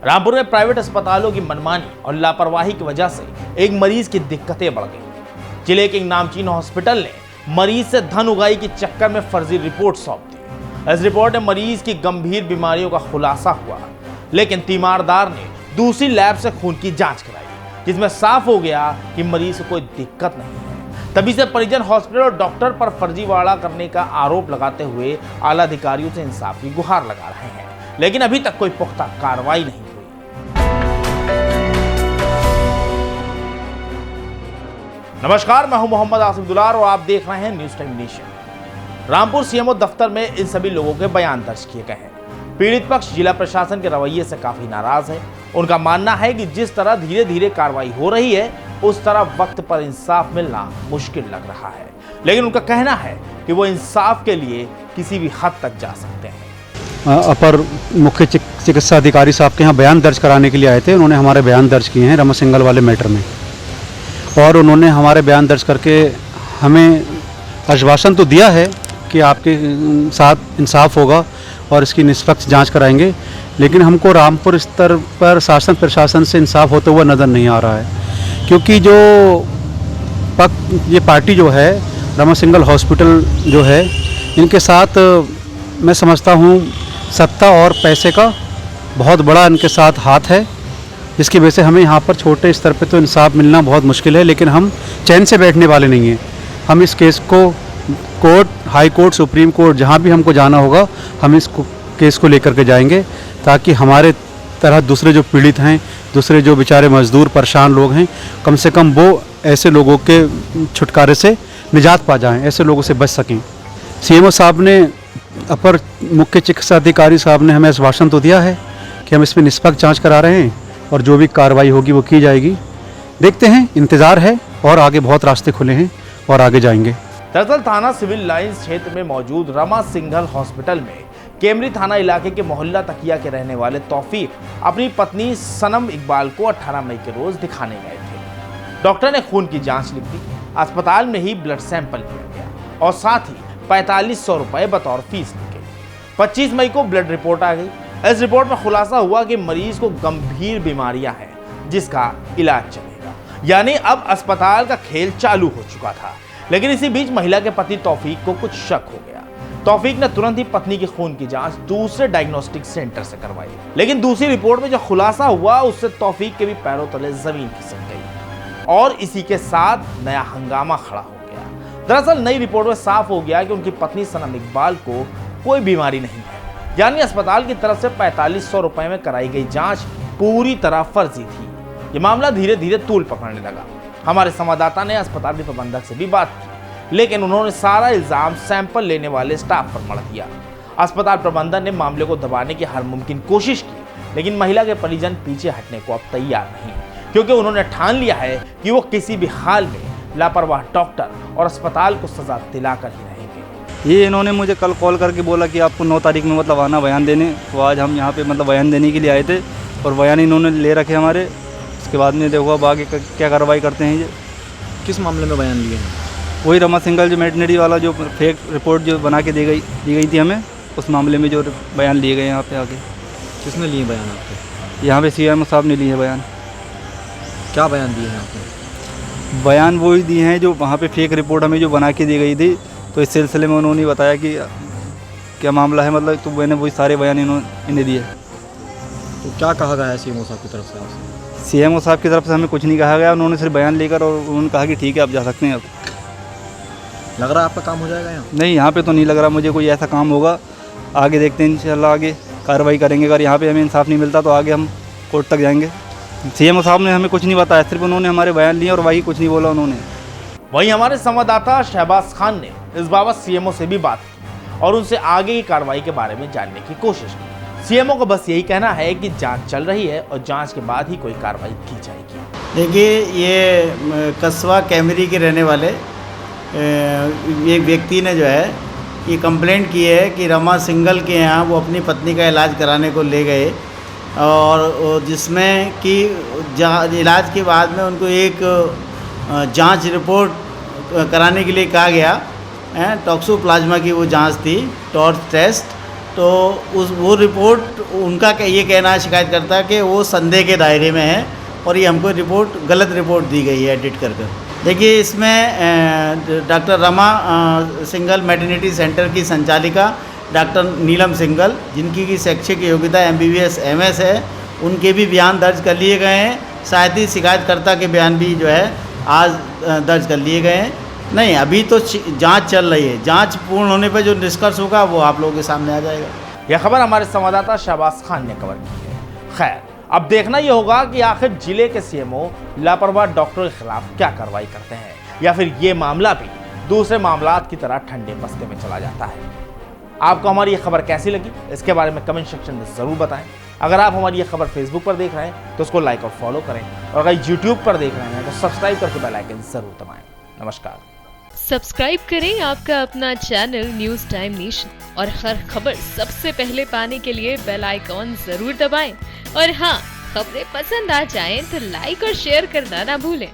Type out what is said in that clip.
रामपुर में प्राइवेट अस्पतालों की मनमानी और लापरवाही की वजह से एक मरीज की दिक्कतें बढ़ गई। जिले के एक नामचीन हॉस्पिटल ने मरीज से धन उगाही के चक्कर में फर्जी रिपोर्ट सौंप दी। इस रिपोर्ट में मरीज की गंभीर बीमारियों का खुलासा हुआ, लेकिन तीमारदार ने दूसरी लैब से खून की जांच कराई, जिसमें साफ हो गया कि मरीज को कोई दिक्कत नहीं है। तभी से परिजन हॉस्पिटल और डॉक्टर पर फर्जीवाड़ा करने का आरोप लगाते हुए आला अधिकारियों से इंसाफ की गुहार लगा रहे हैं, लेकिन अभी तक कोई पुख्ता कार्रवाई नहीं हुई। नमस्कार, मैं हूं मोहम्मद आसिफ दुलार और आप देख रहे हैं news time nation. Rampur CMO दफ्तर में इन सभी लोगों के बयान दर्ज किए गए हैं। पीड़ित पक्ष जिला प्रशासन के रवैये से काफी नाराज है। उनका मानना है कि जिस तरह धीरे धीरे कार्रवाई हो रही है, उस तरह वक्त पर इंसाफ मिलना मुश्किल लग रहा है, लेकिन उनका कहना है कि वो इंसाफ के लिए किसी भी हद तक जा सकते हैं। अपर मुख्य चिकित्सा अधिकारी साहब के यहाँ बयान दर्ज कराने के लिए आए थे। उन्होंने हमारे बयान दर्ज किए हैं रमा सिंगल वाले मैटर में, और उन्होंने हमारे बयान दर्ज करके हमें आश्वासन तो दिया है कि आपके साथ इंसाफ होगा और इसकी निष्पक्ष जांच कराएंगे, लेकिन हमको रामपुर स्तर पर शासन प्रशासन से इंसाफ होता हुआ नज़र नहीं आ रहा है। क्योंकि जो ये पार्टी जो है रमा सिंगल हॉस्पिटल जो है, इनके साथ मैं समझता हूँ सत्ता और पैसे का बहुत बड़ा इनके साथ हाथ है, जिसकी वजह से हमें यहाँ पर छोटे स्तर पे तो इंसाफ मिलना बहुत मुश्किल है। लेकिन हम चैन से बैठने वाले नहीं हैं। हम इस केस को court, high court, supreme court, जहाँ भी हमको जाना होगा, हम इस केस को लेकर के जाएंगे, ताकि हमारे तरह दूसरे जो पीड़ित हैं, दूसरे जो बेचारे मजदूर परेशान लोग हैं, कम से कम वो ऐसे लोगों के छुटकारे से निजात पा जाएँ, ऐसे लोगों से बच सकें। सीएमओ साहब ने, अपर मुख्य चिकित्सा अधिकारी साहब ने हमें आश्वासन तो दिया है कि हम इसमें निष्पक्ष जाँच करा रहे हैं और जो भी कार्रवाई होगी वो की जाएगी। देखते हैं, इंतज़ार है और आगे बहुत रास्ते खुले हैं और आगे जाएंगे। दरअसल थाना सिविल लाइंस क्षेत्र में मौजूद रमा सिंघल हॉस्पिटल में केमरी थाना इलाके के मोहल्ला तकिया के रहने वाले तौफीक अपनी पत्नी सनम इकबाल को 18 मई के रोज दिखाने गए थे। डॉक्टर ने खून की जांच लिख दी, अस्पताल में ही ब्लड सैंपल लिया गया और साथ ही 4500 रुपए बतौर फीस लिखे। 25 मई को ब्लड रिपोर्ट आ गई। इस रिपोर्ट में खुलासा हुआ कि मरीज को गंभीर बीमारियां हैं, जिसका इलाज चलेगा। यानी अब अस्पताल का खेल चालू हो चुका था। लेकिन इसी बीच महिला के पति तौफीक को कुछ शक हो गया। तौफीक ने तुरंत ही पत्नी की खून की जांच दूसरे डायग्नोस्टिक सेंटर से करवाई, लेकिन दूसरी रिपोर्ट में जो खुलासा हुआ, उससे तौफीक के भी पैरों तले जमीन खिसक गई और इसी के साथ नया हंगामा खड़ा हो गया। दरअसल नई रिपोर्ट में साफ हो गया कि उनकी पत्नी सनम इकबाल को कोई बीमारी नहीं है, यानी अस्पताल की तरफ से 4500 रुपए में कराई गई जांच पूरी तरह फर्जी थी। ये मामला धीरे धीरे तूल पकड़ने लगा। हमारे संवाददाता ने अस्पताल के प्रबंधक से भी बात की, लेकिन उन्होंने सारा इल्जाम सैंपल लेने वाले स्टाफ पर मढ़ दिया। अस्पताल प्रबंधन ने मामले को दबाने की हर मुमकिन कोशिश की, लेकिन महिला के परिजन पीछे हटने को अब तैयार नहीं, क्योंकि उन्होंने ठान लिया है कि वो किसी भी हाल में लापरवाह डॉक्टर और अस्पताल को सजा दिलाकर ही रहेंगे। ये इन्होंने मुझे कल कॉल करके बोला कि आपको 9 तारीख में मतलब आना बयान देने, तो आज हम यहाँ पे मतलब बयान देने के लिए आए थे और बयान इन्होंने ले रखे हमारे। उसके बाद में देखो अब आगे क्या कार्रवाई करते हैं। ये किस मामले में बयान लिए हैं? वही रमा सिंगल जो वेटनरी वाला जो फेक रिपोर्ट जो बना के दी गई थी हमें, उस मामले में जो बयान लिए गए यहाँ पे आगे। किसने लिए बयान आपके? यहाँ पे सीएमओ साहब ने लिए बयान। क्या बयान दिए हैं आपने? बयान वही दिए हैं जो वहाँ पे फेक रिपोर्ट हमें जो बना के दी गई थी, तो इस सिलसिले में उन्होंने बताया कि क्या मामला है, मतलब तो मैंने वही सारे बयान इन्हें दिए। तो क्या कहा गया है सीएमओ साहब की तरफ से आपसे? सीएमओ साहब की तरफ से हमें कुछ नहीं कहा गया। उन्होंने सिर्फ बयान लेकर और उन्होंने कहा कि ठीक है आप जा सकते हैं। अब लग रहा है आपका काम हो जाएगा यहाँ? नहीं, यहाँ पे तो नहीं लग रहा मुझे कोई ऐसा काम होगा। आगे देखते हैं, इंशाल्लाह आगे कार्रवाई करेंगे। अगर यहाँ पे हमें इंसाफ नहीं मिलता तो आगे हम कोर्ट तक जाएंगे। सीएमओ साहब ने हमें कुछ नहीं बताया, सिर्फ उन्होंने हमारे बयान लिए और वही कुछ नहीं बोला उन्होंने। वहीं हमारे संवाददाता शहबाज खान ने इस बाबत सीएमओ से भी बात की और उनसे आगे की कार्रवाई के बारे में जानने की कोशिश की। सीएमओ को बस यही कहना है कि जांच चल रही है और जांच के बाद ही कोई कार्रवाई की जाएगी। देखिए, ये कस्बा कैमरी के रहने वाले एक व्यक्ति ने जो है ये कंप्लेंट की है कि रमा सिंगल के यहाँ वो अपनी पत्नी का इलाज कराने को ले गए, और जिसमें कि इलाज के बाद में उनको एक जांच रिपोर्ट कराने के लिए कहा गया। टॉक्सोप्लाज्मा की वो जांच थी, टॉर्च टेस्ट। तो वो रिपोर्ट उनका ये कहना है शिकायतकर्ता कि वो संदेह के दायरे में है और ये हमको गलत रिपोर्ट दी गई है एडिट कर कर। देखिए, इसमें doctor Rama Singhal maternity centre की संचालिका डॉक्टर नीलम सिंघल, जिनकी की शैक्षिक योग्यता MBBS MS है, उनके भी बयान दर्ज कर लिए गए हैं। साथ ही शिकायतकर्ता के बयान भी जो है आज दर्ज कर लिए गए हैं। नहीं, अभी तो जांच चल रही है। जांच पूर्ण होने पर जो निष्कर्ष होगा वो आप लोगों के सामने आ जाएगा। यह खबर हमारे संवाददाता शहबाज खान ने कवर की है। खैर, अब देखना यह होगा कि आखिर जिले के CMO लापरवाह डॉक्टरों के खिलाफ क्या कार्रवाई करते हैं, या फिर ये मामला भी दूसरे मामलात की तरह ठंडे बस्ते में चला जाता है। आपको हमारी ये खबर कैसी लगी, इसके बारे में कमेंट सेक्शन में जरूर बताएं। अगर आप हमारी ये खबर फेसबुक पर देख रहे हैं तो उसको लाइक और फॉलो करें, और अगर यूट्यूब पर देख रहे हैं तो सब्सक्राइब करके बेल आइकन जरूर दबाएं। नमस्कार। सब्सक्राइब करें आपका अपना चैनल न्यूज़ टाइम नेशन, और हर खबर सबसे पहले पाने के लिए बेल आइकॉन जरूर दबाएं। और हाँ, खबरें पसंद आ जाएं तो लाइक और शेयर करना ना भूलें।